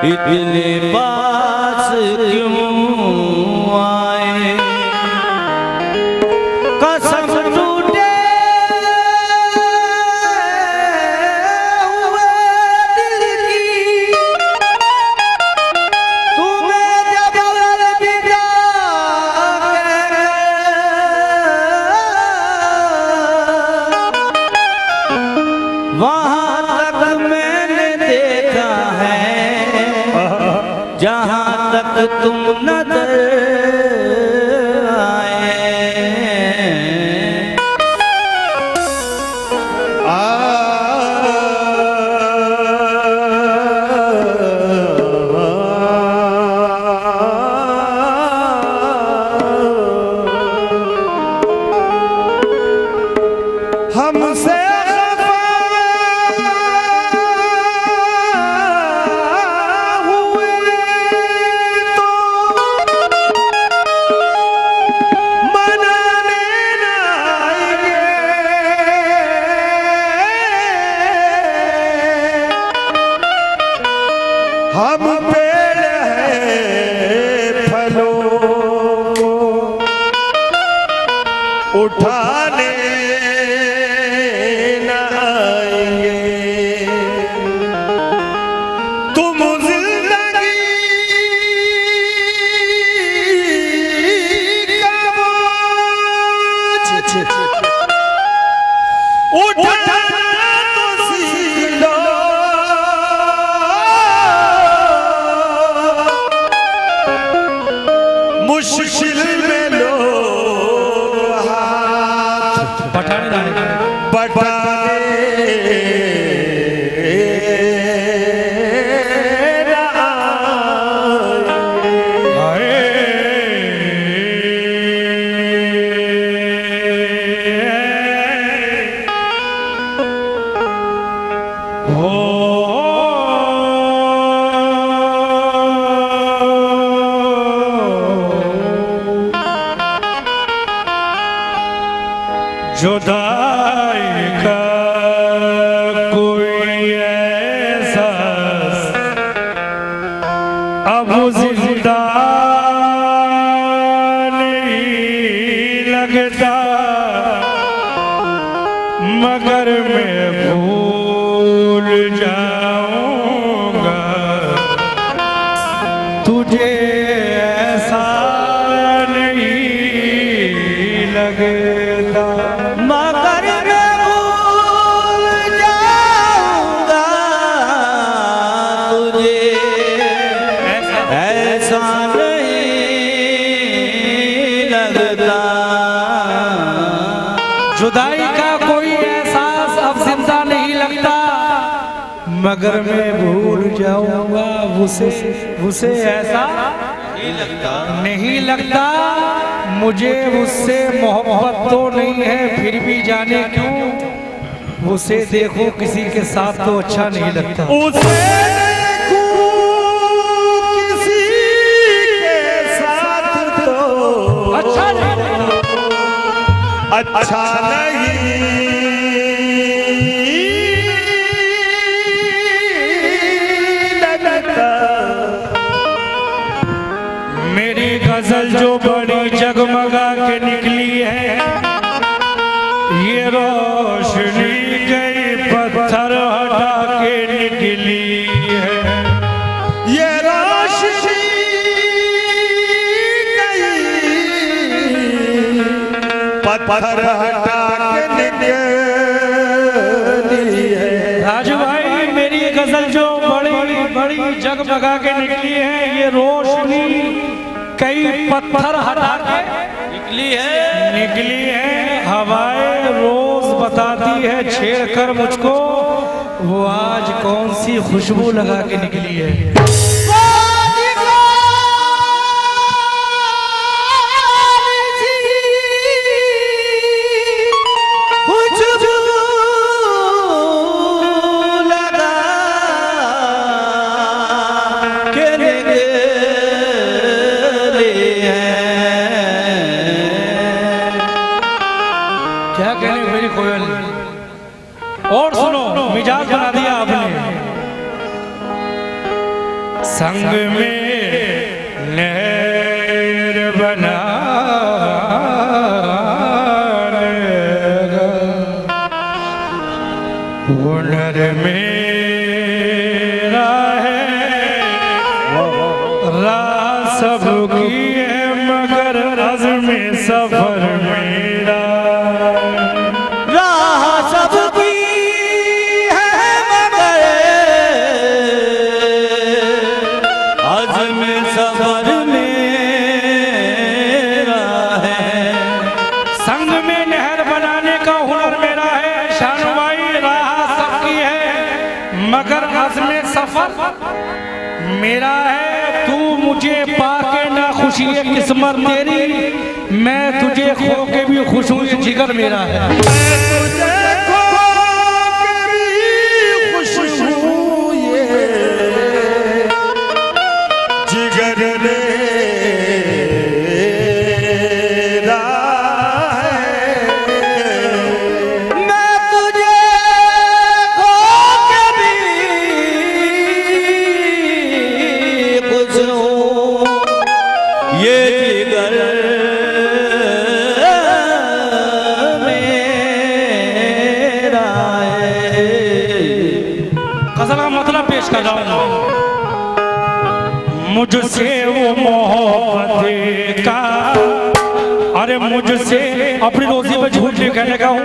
इतने पास क्यों आए, कसम टूटे हुए दिल की, तुम्हें जब अलविदा वहां तक मैंने देखा है जहां तक तुम नजर आए। हमसे हम पेड़ हैं फलों उठाने न आएंगे, तुम जिंदगी का बोझ उठाना तो सीख लो, मुश्किल में लो हाथ बटाने जुदाई का कोई एहसास अब जिंदा नहीं लगता, मगर मैं भूल जाऊंगा तुझे ऐसा नहीं लगता, मगर मैं भूल जाऊंगा तुझे ऐसा नहीं लगता। जुदाई का कोई एहसास अब जिंदा नहीं लगता, मगर मैं भूल जाऊंगा उसे ऐसा नहीं लगता। मुझे उससे मोहब्बत तो नहीं है, फिर भी जाने क्यों उसे देखो किसी के साथ तो अच्छा नहीं लगता। उसे देखो किसी के साथ तो अच्छा नहीं लगता। मेरी गजल जो बड़ी जगमगा के निकली है, ये रोशनी गई पत्थर हटा के निकली है, ये रोशनी गई पत्थर हटा के निकली है। राजू भाई, मेरी गजल जो बड़ी बड़ी जगमगा के निकली है, ये रोशनी कई पत्थर हटा के निकली है। हवाएं रोज बताती है छेड़ कर मुझको, वो आज कौन सी खुशबू लगा के निकली है। क्या कहने मेरी कोयल, और सुनो मिजाज बना दिया आपने। संग में लहर बना हुनर मेरा है राह सबकी है मगर अज़्म सफर मेरा राह सबकी है मगर अज़्म सफर मेरा है। संग में नहर बनाने का हुनर मेरा है शानवाई राह सबकी है मगर अज़्म सफर मेरा है। तू मुझे पाके ना खुशी है किस्मत तेरी मैं तुझे खो के भी खुश हूँ ये जिगर मेरा है। मतलब पेश कर रहा हूं मुझसे वो मोहब्बत का अरे मुझसे अपनी रोजी पे झूठ नहीं कहने का हूँ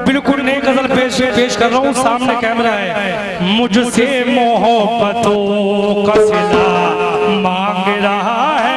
बिल्कुल नई गजल पेश कर रहा हूँ सामने कैमरा है। मुझसे मोहब्बतों का सिला मांग रहा है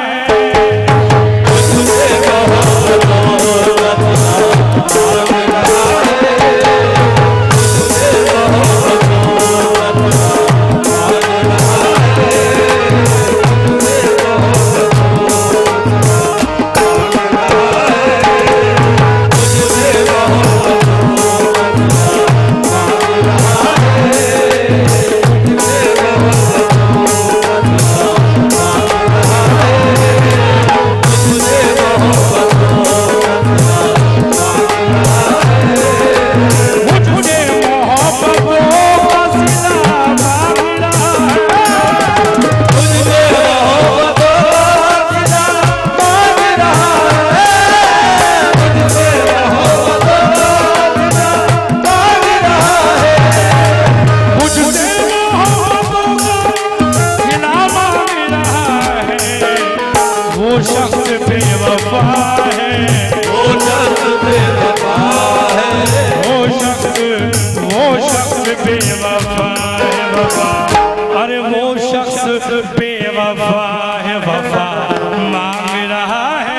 मुझसे अरे वो शख्स बेवफा है वफा मांग रहा है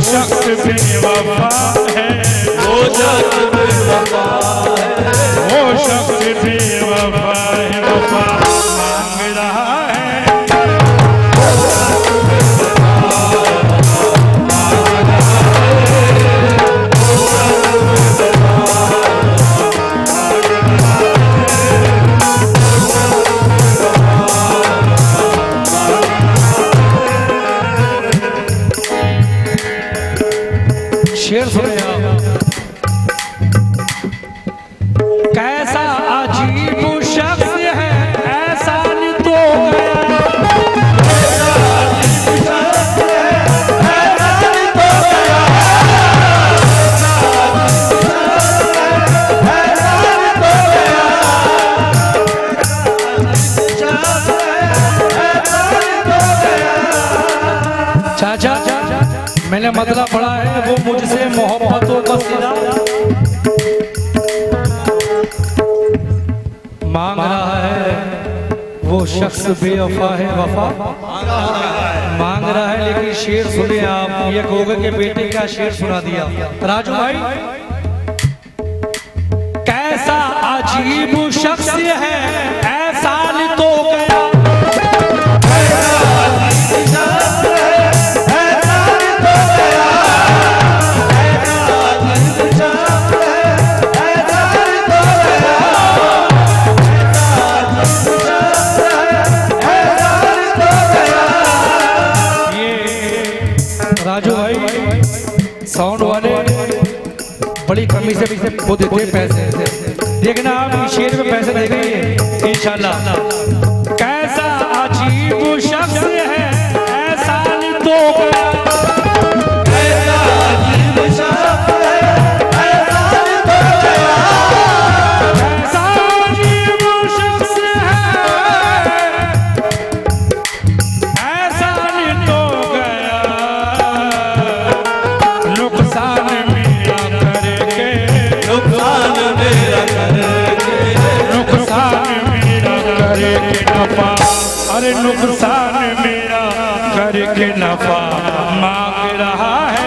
शख्स बेवफा है वो शख्स बेवफा है वो शख्स बेवफा है वफा मांग रहा है शेर सुने आप मैंने मतलब पढ़ा है वो मुझसे मोहब्बतों का सिला मांग रहा है, वो शख्स बेवफा है वफा मांग रहा है। लेकिन शेर सुने आप, ये कहोगे कि बेटे क्या शेर सुना दिया। राजू भाई कैसा अजीब शख्स है ऐसा तो गया, राजू भाई साउंड वाले बड़ी कमी से वो देते हैं पैसे, देखना आप शेर में पैसे देंगे इंशाल्लाह। कैसा अजीब शख्स है ऐसा तो गया, कैसा अजीब शख्स है ऐसा तो गया, कैसा अजीब शख्स है ऐसा तो गया, नुकसान मेरा करके, नुकसान मेरा करके, नुकसान मेरा करके नफा, अरे नुकसान मेरा करके नफा मांग रहा है।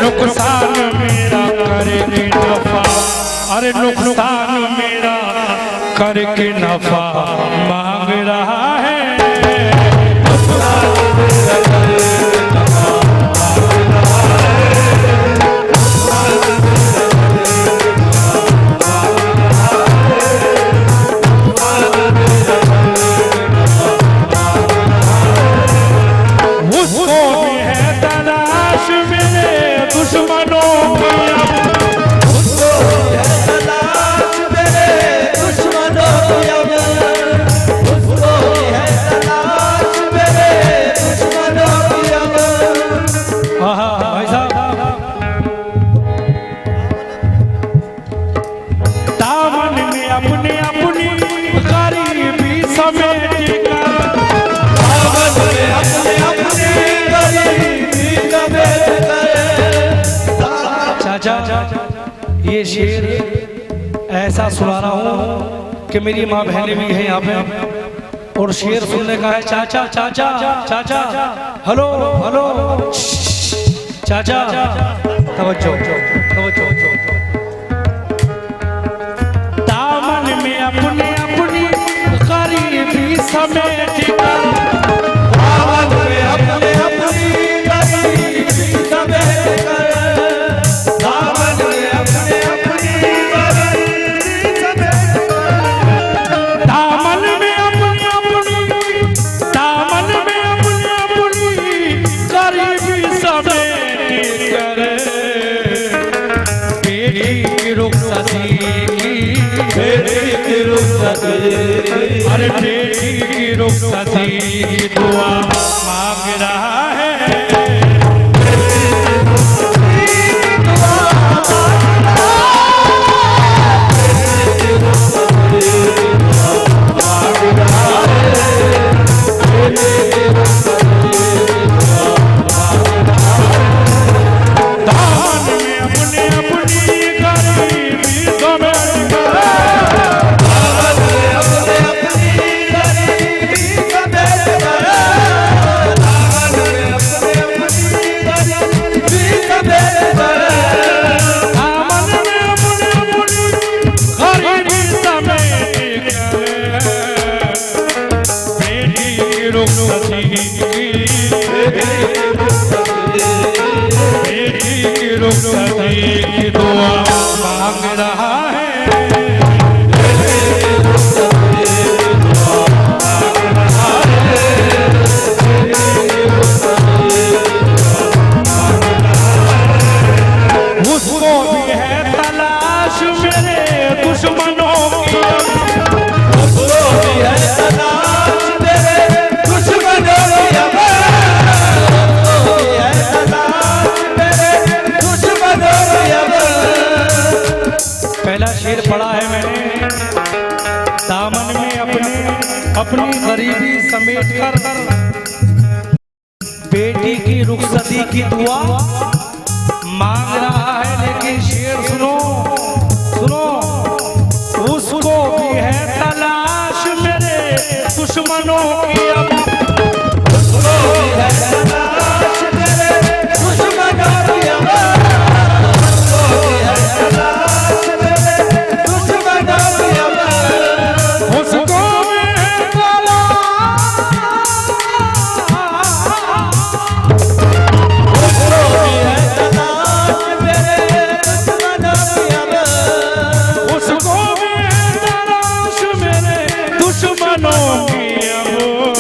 नुकसान मेरा करके नफा, अरे नुकसान मेरा करके नफा मांग रहा है। ये शेर ऐसा सुना रहा हूँ कि मेरी माँ बहनें भी हैं यहाँ पे, और शेर सुनने का है। चाचा चाचा चाचा हेलो हेलो चाचा, तवज्जो तवज्जो, दामन में अपनी अपनी गरीबी समेट कर, दामन में अपनी अपनी गरीबी समेट कर, अरे बेटी की रुखसती की दुआ मांग रहा है। रुखसती की दुआ मांग रहा है। उसको भी है तलाश मेरे दुश्मनों की, उसको भी है तलाश मेरे दुश्मनों की, उसको भी है तलाश मेरे दुश्मनों की। पहला शेर पढ़ा है मैंने, दामन में अपनी गरीबी समेट कर बेटी की रुखसती की दुआ मांग रहा है। लेकिन शेर सुनो सुनो, उसको भी है तलाश मेरे दुश्मनों की, उसको भी है तलाश मेरे दुश्मनों की, उसको भी है तलाश मेरे दुश्मनों की, उसको भी है तलाश मेरे दुश्मनों की, अब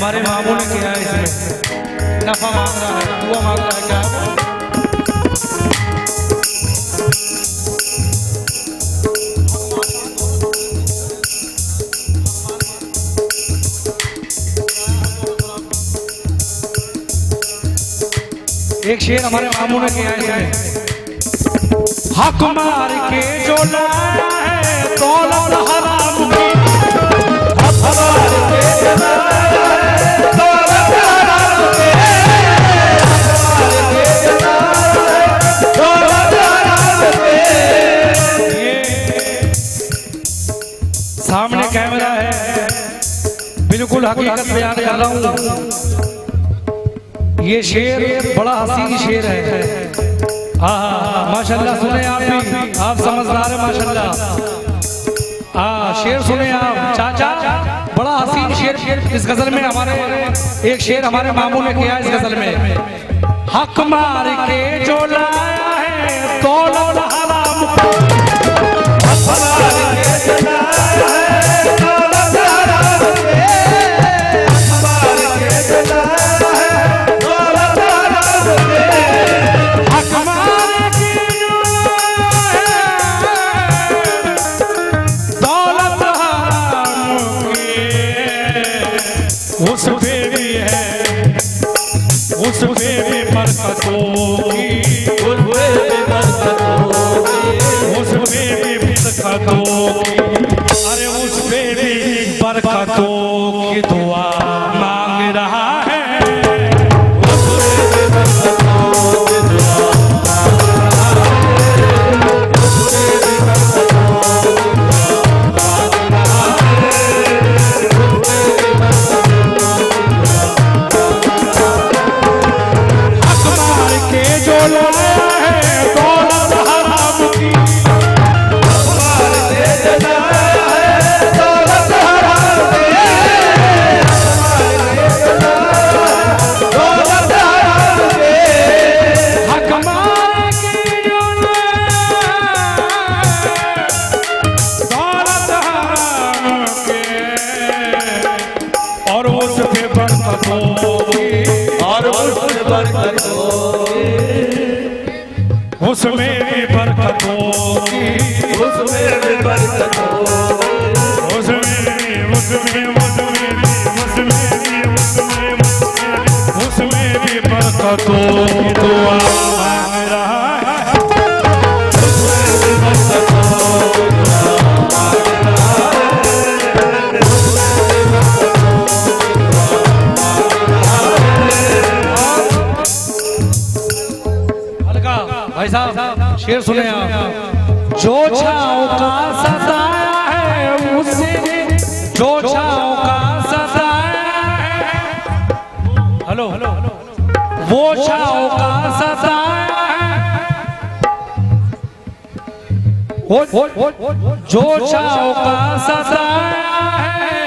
हमारे मामू ने किया है, इसमें नफा मांग रहा है, दुआ मांग रहा है। क्या एक शेर हमारे मामू ने किया है इसमें, हक मार के जो लाया है दौलत हराम की, हक मार के जो लाया है दौलत हराम की, हक मार के जो लाया है दौलत हराम की। ये सामने कैमरा है, बिल्कुल हकीकत बयान कर रहा हूँ। ये शेर बड़ा हसीन शेर है। हाँ माशाल्लाह, सुने आप भी, आप समझदार है माशाल्लाह। हाँ शेर सुने आप चाचा, बड़ा हसीन शेर इस गजल में हमारे, एक शेर हमारे मामू ने किया इस गजल में, हक मार के जो लाया है दौलत हराम, हक मार के जो लाया है दौलत हराम की, हक मार के जो लाया है दौलत हराम की, हक मार के जो दौलत हराम की, उस पे भी है, उस पे भी बरकतों की, उस पे भी बरकतों की, उस पे भी बरकतों की, अरे उस पे भी बरकतों की दुआ मांग रहा है, उस पे भी बरकतों की दुआ मांग रहा है, उस पे भी बरकतों की दुआ मांग रहा है, उस पे भी बरकतों की दुआ हक मार के जो लाया है दौलत हराम की, हक मार के जो लाया है दौलत हराम की, हक मार के जो लाया है दौलत हराम की, हक मार के जो लाया है दौलत हराम के, और उस पे बरकतों की, और उस पे बरकतों की, उसमें भी बरकतों की, उसमें भी बरकतों की, उसमें भी बरकतों की दुआ मांग रहा है, उसमें भी बरकतों की दुआ मांग रहा है, उसमें भी बरकतों की दुआ मांग रहा है। हल्का भाई साहब शेर सुने आप, जो छाओ का सताया है उससे, जो छाओ का सताया है, हेलो वो छाओ का सताया है, जो छाओ का सताया है,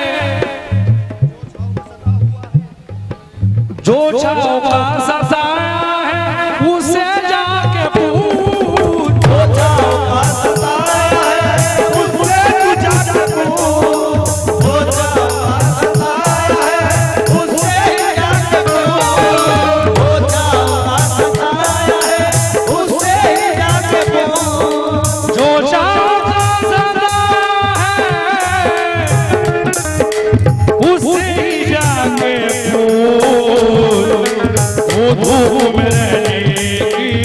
जो छाओ का सताया है उसे जाके पूछ, जो छाओ का सताया है उससे तू जाके पूछ, जो छाओ का सताया है उससे जाके पूछ, जो छाओ का सताया है उससे जाके पूछ, जो छाओ का सताया है उससे ही जाके पूछ, वो धूप में रहने की,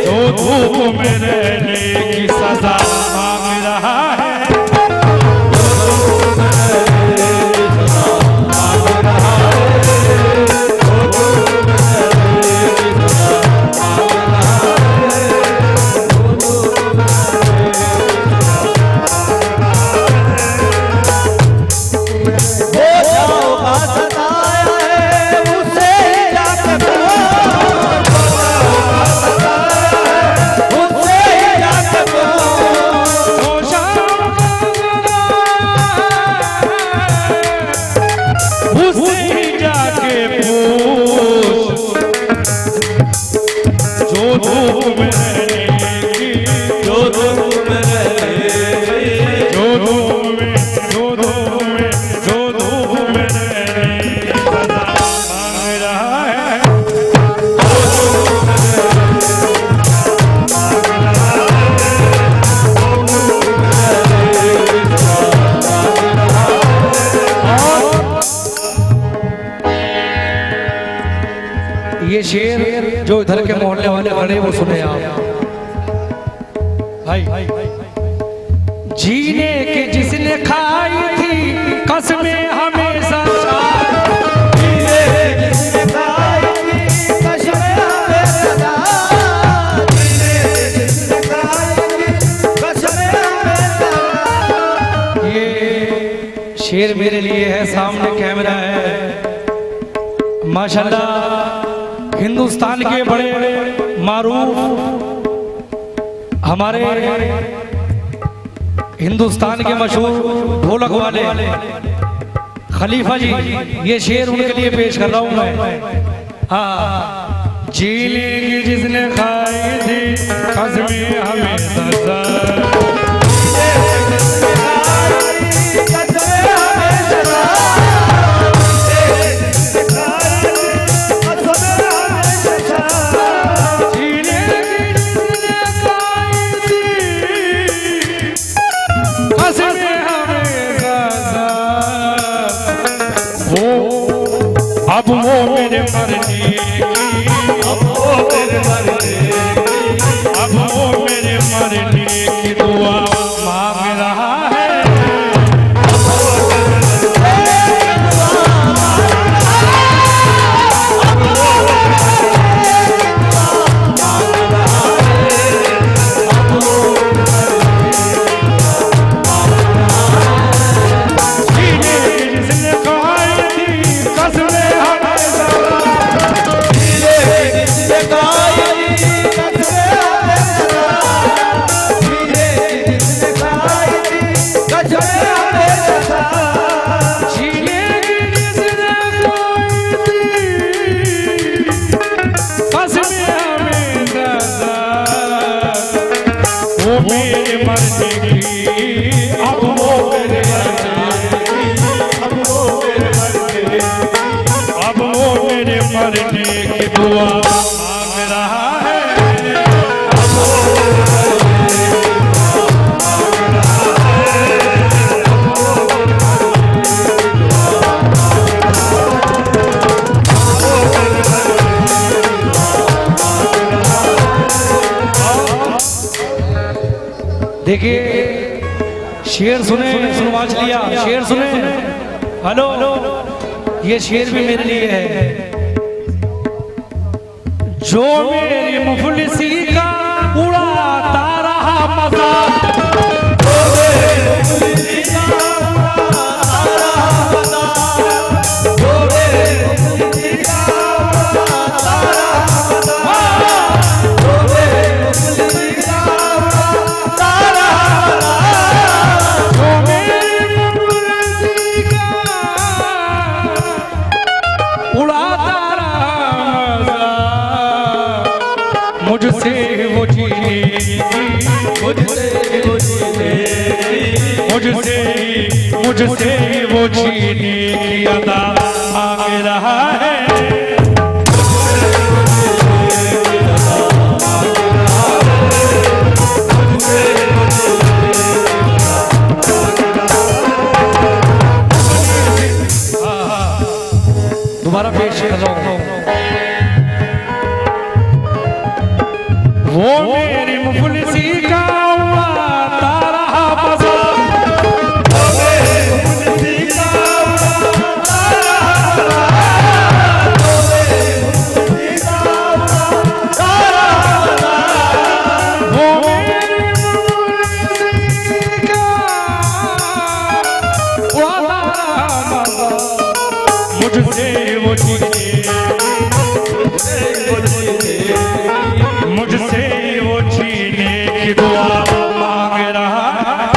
जो धूप में रहने की सजा मांग रहा है, जो छाओ का सताया है जो इधर के मोहल्ले वाले खड़े वो सुने आप भाई। जीने की जिसने खाई थी कसमें हमेशा जीने की जिसने खाई थी कसमें हमेशा, जीने की जिसने खाई थी कसमें हमेशा। ये शेर मेरे लिए है, सामने कैमरा है। माशाल्लाह हिंदुस्तान के बड़े मारूफ हमारे हिंदुस्तान के मशहूर ढोलक वाले खलीफा जी, ये शेर उनके लिए पेश कर रहा हूं मैं। हाँ, जीने की जिसने खाई थी कसमें हमेशा अब वो मेरे मरने की, अब वो मेरे मरने की दुआ मांग रहा है। दुआ मांग रहा है। देखिए शेर सुने, सुनवाच लिया, शेर सुने। हेलो ये शेर भी मेरे लिए है। जो मेरी मुफलिसी का उड़ाता रहा मजाक, जो मेरी मुफलिसी का उड़ाता रहा मजाक, जो मेरी मुफलिसी का उड़ाता रहा मजाक, जो मेरी मुफलिसी का उड़ाता रहा मजाक, जो मेरी मुफलिसी का उड़ाता रहा मुझसे वो जीने की, मुझसे वो जीने की, मुझसे वो जीने की अदा मांग रहा है। दोबारा पेश कर रहा हूँ। वो मेरी मुफलिसी का उड़ाता रहा मजाक, वो मेरी मुफलिसी का उड़ाता रहा मजाक, वो मेरी मुफलिसी का उड़ाता रहा मजाक, वो मेरी मुफलिसी का उड़ाता रहा मजाक, मुझसे वो जीने, मुझसे वो जीने की दुआ मांग रहा है।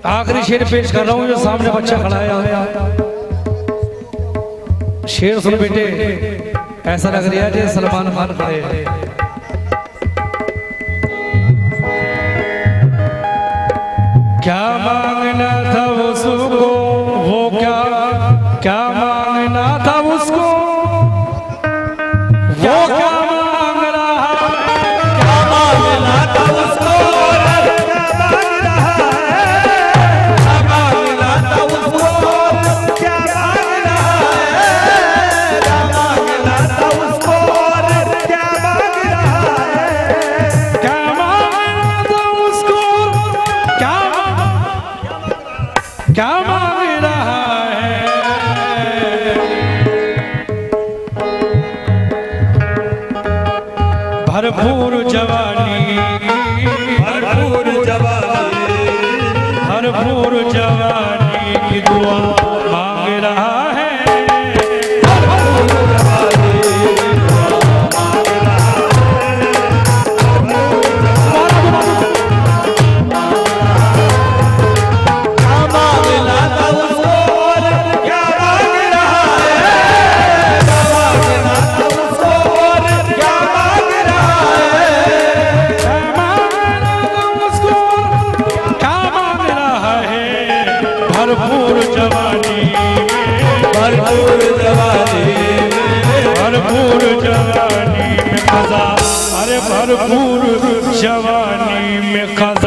आखिरी शेर पेश कर रहा हूँ, जो सामने बच्चा खड़ा है। शेर सुन बेटे, ऐसा लग रहा है जैसे सलमान खान खड़े हैं। क्या मांगना था उसको, वो क्या क्या मांगना था उसको, वो क्या मांग रहा है, क्या मांगना था उसको, क्या मांगना था उसको, क्या मांगना है, क्या मांगना था उसको, क्या मांग रहा है, क्या मांगना था उसको, क्या मांग रहा है। भरपूर जवानी, भरपूर जवानी, भरपूर जवानी की दुआ मांग रहा है। भरपूर जवानी, भरपूर जवानी, भरपूर जवानी में खजा, अरे भरपूर जवानी में खजा